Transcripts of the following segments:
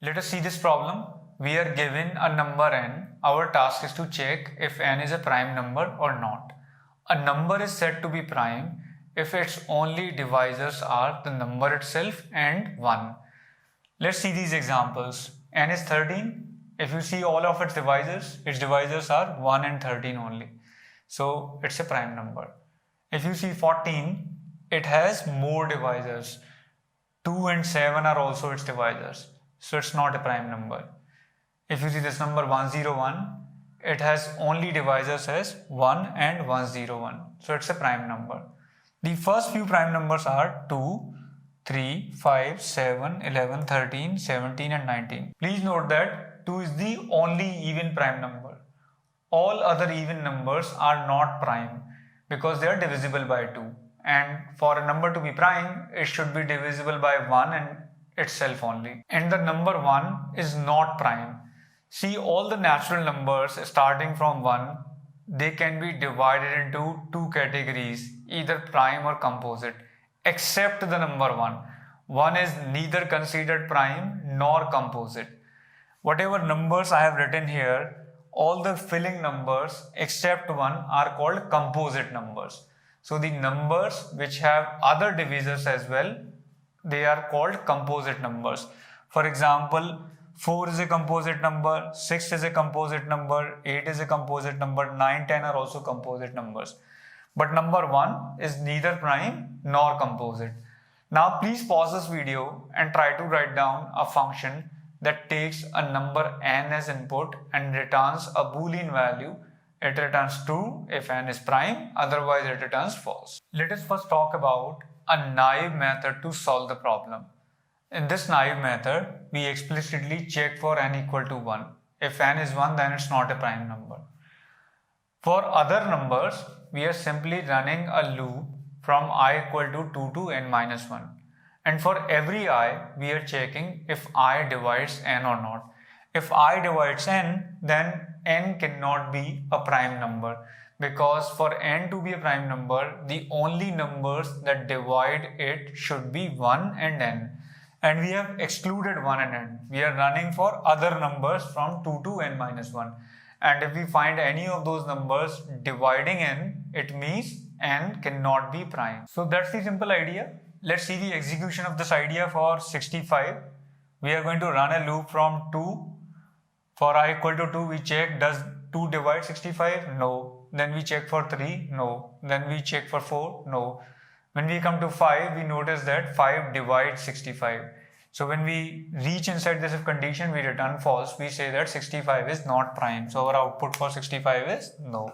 Let us see this problem. We are given a number n. Our task is to check if n is a prime number or not. A number is said to be prime if its only divisors are the number itself and 1. Let's see these examples. N is 13. If you see all of its divisors are 1 and 13 only. So it's a prime number. If you see 14, it has more divisors. 2 and 7 are also its divisors. So it's not a prime number. If you see this number 101, it has only divisors as 1 and 101. So it's a prime number. The first few prime numbers are 2, 3, 5, 7, 11, 13, 17 and 19. Please note that 2 is the only even prime number. All other even numbers are not prime because they are divisible by 2. And for a number to be prime, it should be divisible by 1 and itself only. And the number 1 is not prime. See, all the natural numbers starting from 1, they can be divided into two categories, either prime or composite, except the number 1. 1 is neither considered prime nor composite. Whatever numbers I have written here, all the filling numbers except 1 are called composite numbers. So the numbers which have other divisors as well, they are called composite numbers. For example, 4 is a composite number, 6 is a composite number, 8 is a composite number, 9, 10 are also composite numbers. But number 1 is neither prime nor composite. Now please pause this video and try to write down a function that takes a number n as input and returns a boolean value. It returns true if n is prime, otherwise it returns false. Let us first talk about a naive method to solve the problem. In this naive method, we explicitly check for n equal to 1. If n is 1, then it's not a prime number. For other numbers, we are simply running a loop from I equal to 2 to n minus 1. And for every I, we are checking if I divides n or not. If I divides n, then n cannot be a prime number, because for n to be a prime number, the only numbers that divide it should be 1 and n. And we have excluded 1 and n. We are running for other numbers from 2 to n minus 1. And if we find any of those numbers dividing n, it means n cannot be prime. So that's the simple idea. Let's see the execution of this idea for 65. We are going to run a loop from 2. For I equal to 2, we check, does 2 divide 65? No. Then we check for 3? No. Then we check for 4? No. When we come to 5, we notice that 5 divides 65. So when we reach inside this if condition, we return false. We say that 65 is not prime. So our output for 65 is no.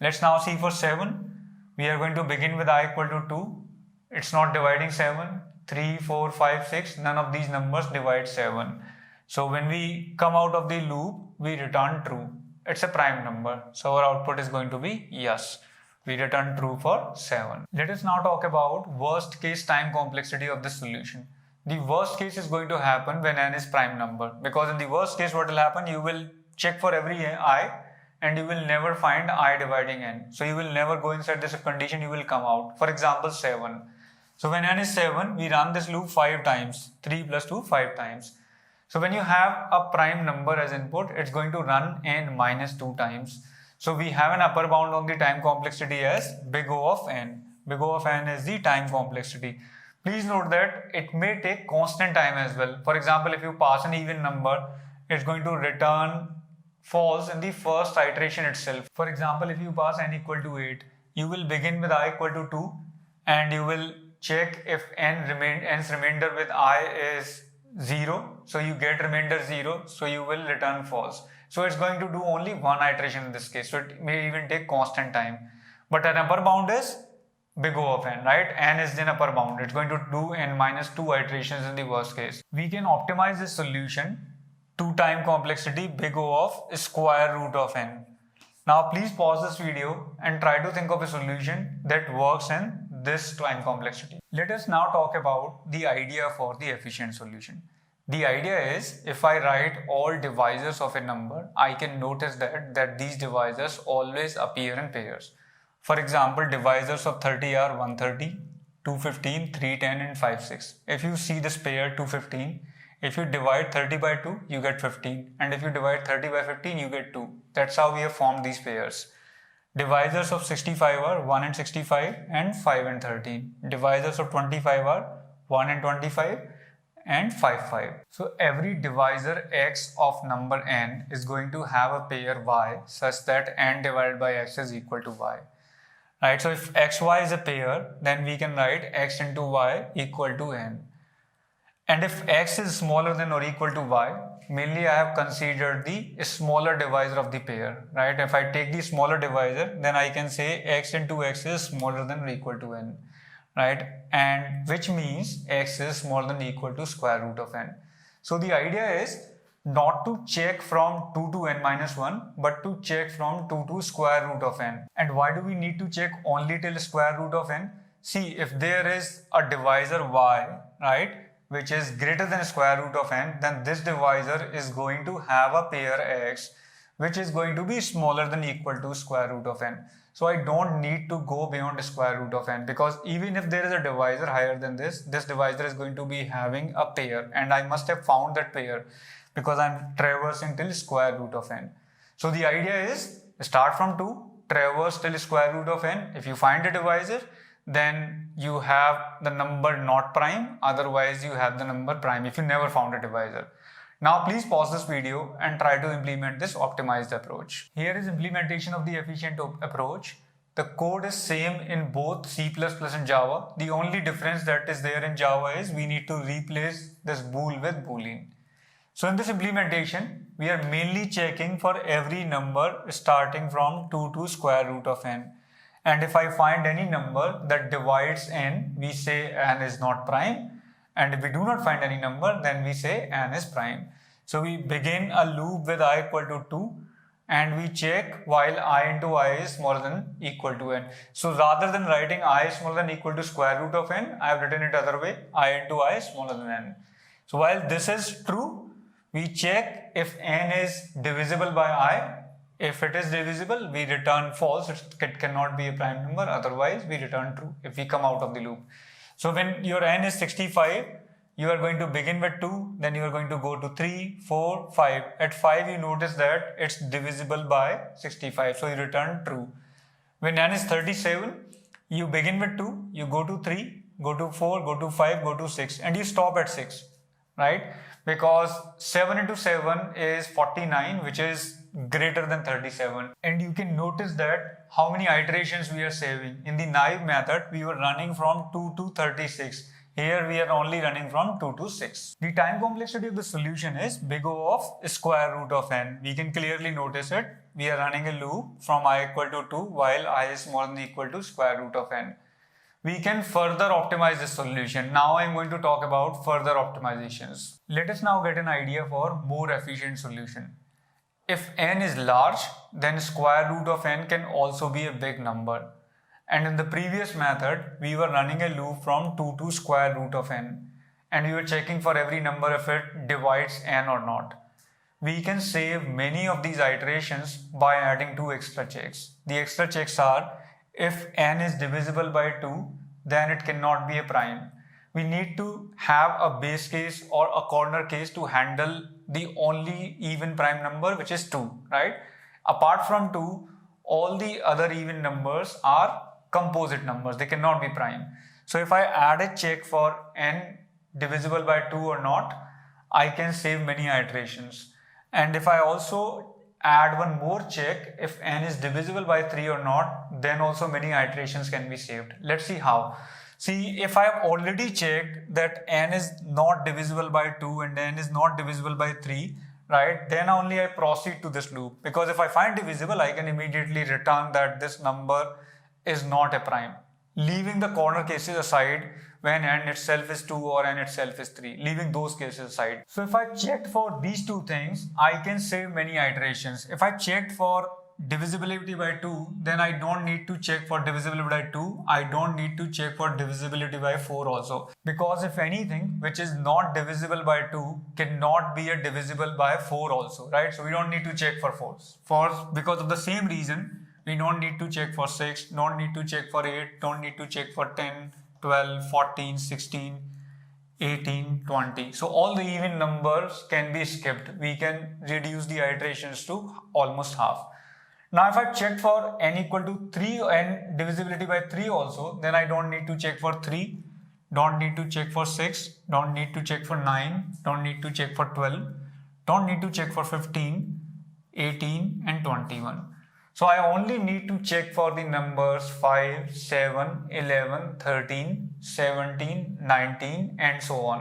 Let's now see for 7. We are going to begin with I equal to 2. It's not dividing 7. 3, 4, 5, 6. None of these numbers divide 7. So when we come out of the loop, we return true. It's a prime number. So our output is going to be yes. We return true for 7. Let us now talk about worst case time complexity of this solution. The worst case is going to happen when n is prime number, because in the worst case what will happen, you will check for every I and you will never find I dividing n. So you will never go inside this condition, you will come out. For example, 7. So when n is 7, we run this loop 5 times. 3 plus 2, 5 times. So when you have a prime number as input, it's going to run n minus 2 times. So we have an upper bound on the time complexity as big O of n. Big O of n is the time complexity. Please note that it may take constant time as well. For example, if you pass an even number, it's going to return false in the first iteration itself. For example, if you pass n equal to 8, you will begin with I equal to 2 and you will check if n's remainder with I is 0. So you get remainder 0. So you will return false. So it's going to do only one iteration in this case. So it may even take constant time. But an upper bound is big O of n, right? N is an upper bound. It's going to do n minus 2 iterations in the worst case. We can optimize this solution to time complexity big O of square root of n. Now please pause this video and try to think of a solution that works in this time complexity. Let us now talk about the idea for the efficient solution. The idea is, if I write all divisors of a number, I can notice that these divisors always appear in pairs. For example, divisors of 30 are 130, 215, 310 and 56. If you see this pair 215, If you divide 30 by 2, you get 15. And if you divide 30 by 15, you get 2. That's how we have formed these pairs. Divisors of 65 are 1 and 65 and 5 and 13. Divisors of 25 are 1 and 25 and 5, 5. So every divisor x of number n is going to have a pair y such that n divided by x is equal to y. Right? So if xy is a pair, then we can write x into y equal to n. And if x is smaller than or equal to y, mainly I have considered the smaller divisor of the pair, right? If I take the smaller divisor, then I can say x into x is smaller than or equal to n, right? And which means x is smaller than or equal to square root of n. So the idea is not to check from 2 to n minus 1, but to check from 2 to square root of n. And why do we need to check only till square root of n? See, if there is a divisor y, right, which is greater than square root of n, then this divisor is going to have a pair x which is going to be smaller than equal to square root of n. So I don't need to go beyond square root of n, because even if there is a divisor higher than this divisor is going to be having a pair, and I must have found that pair because I'm traversing till square root of n. So the idea is start from 2, traverse till square root of n. If you find a divisor, then you have the number not prime, otherwise you have the number prime if you never found a divisor. Now please pause this video and try to implement this optimized approach. Here is implementation of the efficient approach. The code is same in both C++ and Java. The only difference that is there in Java is we need to replace this bool with boolean. So in this implementation, we are mainly checking for every number starting from 2 to square root of n. And if I find any number that divides n, we say n is not prime. And if we do not find any number, then we say n is prime. So we begin a loop with I equal to 2 and we check while I into I is smaller than equal to n. So rather than writing I is smaller than equal to square root of n, I have written it other way, I into I is smaller than n. So while this is true, we check if n is divisible by I. If it is divisible, we return false, it cannot be a prime number, otherwise we return true if we come out of the loop. So when your n is 65, you are going to begin with 2, then you are going to go to 3, 4, 5. At 5 you notice that it's divisible by 65, so you return true. When n is 37, you begin with 2, you go to 3, go to 4, go to 5, go to 6, and you stop at 6, right? Because 7 into 7 is 49, which is greater than 37. And you can notice that how many iterations we are saving. In the naive method, we were running from 2 to 36. Here we are only running from 2 to 6. The time complexity of the solution is big O of square root of n. We can clearly notice it. We are running a loop from I equal to 2 while I is more than equal to square root of n. We can further optimize this solution. Now I am going to talk about further optimizations. Let us now get an idea for more efficient solution. If n is large, then square root of n can also be a big number. And in the previous method, we were running a loop from 2 to square root of n. And we were checking for every number if it divides n or not. We can save many of these iterations by adding 2 extra checks. The extra checks are, if n is divisible by 2, then it cannot be a prime. We need to have a base case or a corner case to handle the only even prime number, which is 2, right? Apart from 2, all the other even numbers are composite numbers. They cannot be prime. So if I add a check for n divisible by 2 or not, I can save many iterations. And if I also add one more check, if n is divisible by 3 or not, then also many iterations can be saved. Let's see how. See, if I have already checked that n is not divisible by 2 and n is not divisible by 3, right, then only I proceed to this loop. Because if I find divisible, I can immediately return that this number is not a prime, leaving the corner cases aside when n itself is 2 or n itself is 3, leaving those cases aside. So if I checked for these two things, I can save many iterations. If I checked for divisibility by 2, then I don't need to check for divisibility by 2. I don't need to check for divisibility by 4 also. Because if anything which is not divisible by 2 cannot be a divisible by 4 also, right? So we don't need to check for 4. Because of the same reason, we don't need to check for 6, don't need to check for 8, don't need to check for 10, 12, 14, 16, 18, 20. So all the even numbers can be skipped. We can reduce the iterations to almost half. Now if I check for n equal to 3 and divisibility by 3 also, then I don't need to check for 3, don't need to check for 6, don't need to check for 9, don't need to check for 12, don't need to check for 15, 18 and 21. So I only need to check for the numbers 5, 7, 11, 13, 17, 19 and so on.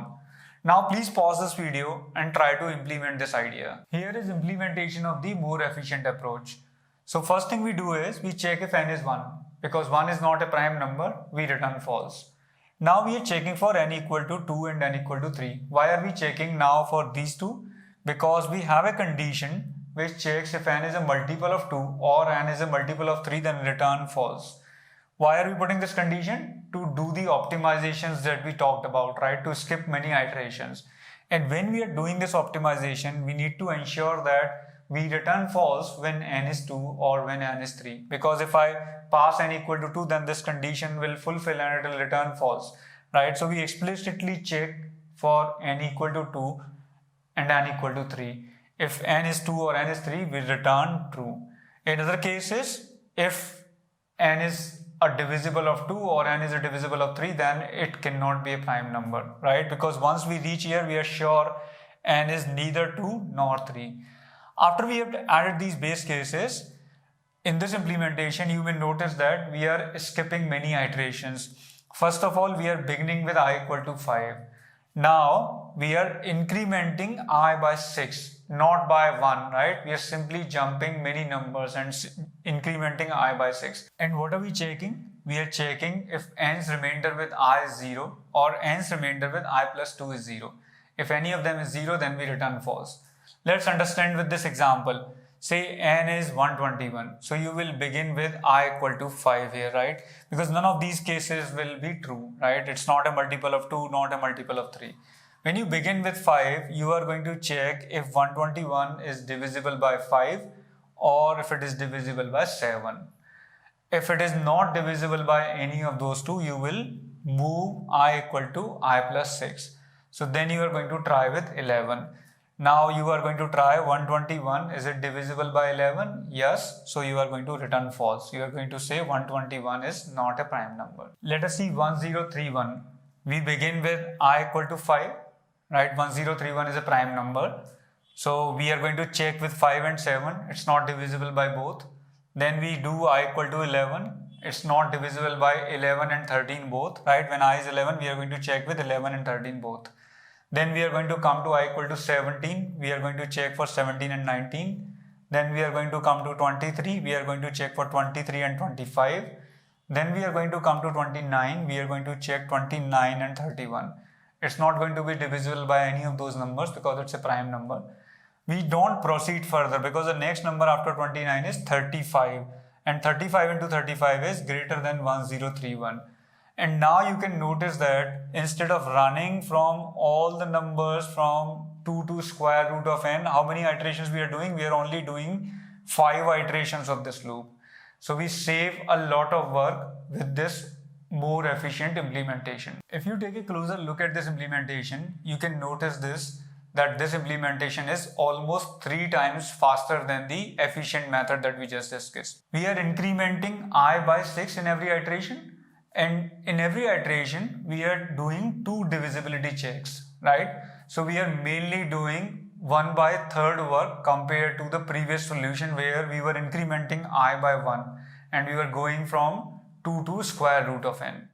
Now please pause this video and try to implement this idea. Here is implementation of the more efficient approach. So first thing we do is we check if n is 1. Because 1 is not a prime number, we return false. Now we are checking for n equal to 2 and n equal to 3. Why are we checking now for these two? Because we have a condition which checks if n is a multiple of 2 or n is a multiple of 3, then return false. Why are we putting this condition? To do the optimizations that we talked about, right? To skip many iterations. And when we are doing this optimization, we need to ensure that we return false when n is 2 or when n is 3. Because if I pass n equal to 2, then this condition will fulfill and it will return false, right? So we explicitly check for n equal to 2 and n equal to 3. If n is 2 or n is 3, we return true. In other cases, if n is a divisible of 2 or n is a divisible of 3, then it cannot be a prime number, right? Because once we reach here, we are sure n is neither 2 nor 3. After we have added these base cases, in this implementation, you will notice that we are skipping many iterations. First of all, we are beginning with I equal to 5. Now, we are incrementing I by 6, not by 1, right? We are simply jumping many numbers and incrementing I by 6. And what are we checking? We are checking if n's remainder with I is 0 or n's remainder with I plus 2 is 0. If any of them is 0, then we return false. Let's understand with this example. Say n is 121. So you will begin with I equal to 5 here, right? Because none of these cases will be true, right? It's not a multiple of 2, not a multiple of 3. When you begin with 5, you are going to check if 121 is divisible by 5 or if it is divisible by 7. If it is not divisible by any of those two, you will move I equal to I plus 6. So then you are going to try with 11. Now you are going to try 121. Is it divisible by 11? Yes. So you are going to return false. You are going to say 121 is not a prime number. Let us see 1031. We begin with I equal to 5. Right? 1031 is a prime number. So we are going to check with 5 and 7. It's not divisible by both. Then we do I equal to 11. It's not divisible by 11 and 13 both. Right? When I is 11, we are going to check with 11 and 13 both. Then we are going to come to I equal to 17. We are going to check for 17 and 19. Then we are going to come to 23. We are going to check for 23 and 25. Then we are going to come to 29. We are going to check 29 and 31. It's not going to be divisible by any of those numbers because it's a prime number. We don't proceed further because the next number after 29 is 35. And 35 into 35 is greater than 1031. And now you can notice that instead of running from all the numbers from 2 to square root of n, how many iterations we are doing? We are only doing 5 iterations of this loop. So we save a lot of work with this more efficient implementation. If you take a closer look at this implementation, you can notice that this implementation is almost 3 times faster than the efficient method that we just discussed. We are incrementing I by 6 in every iteration. And in every iteration, we are doing 2 divisibility checks, right? So we are mainly doing 1 by 3rd work compared to the previous solution where we were incrementing I by 1 and we were going from 2 to square root of n.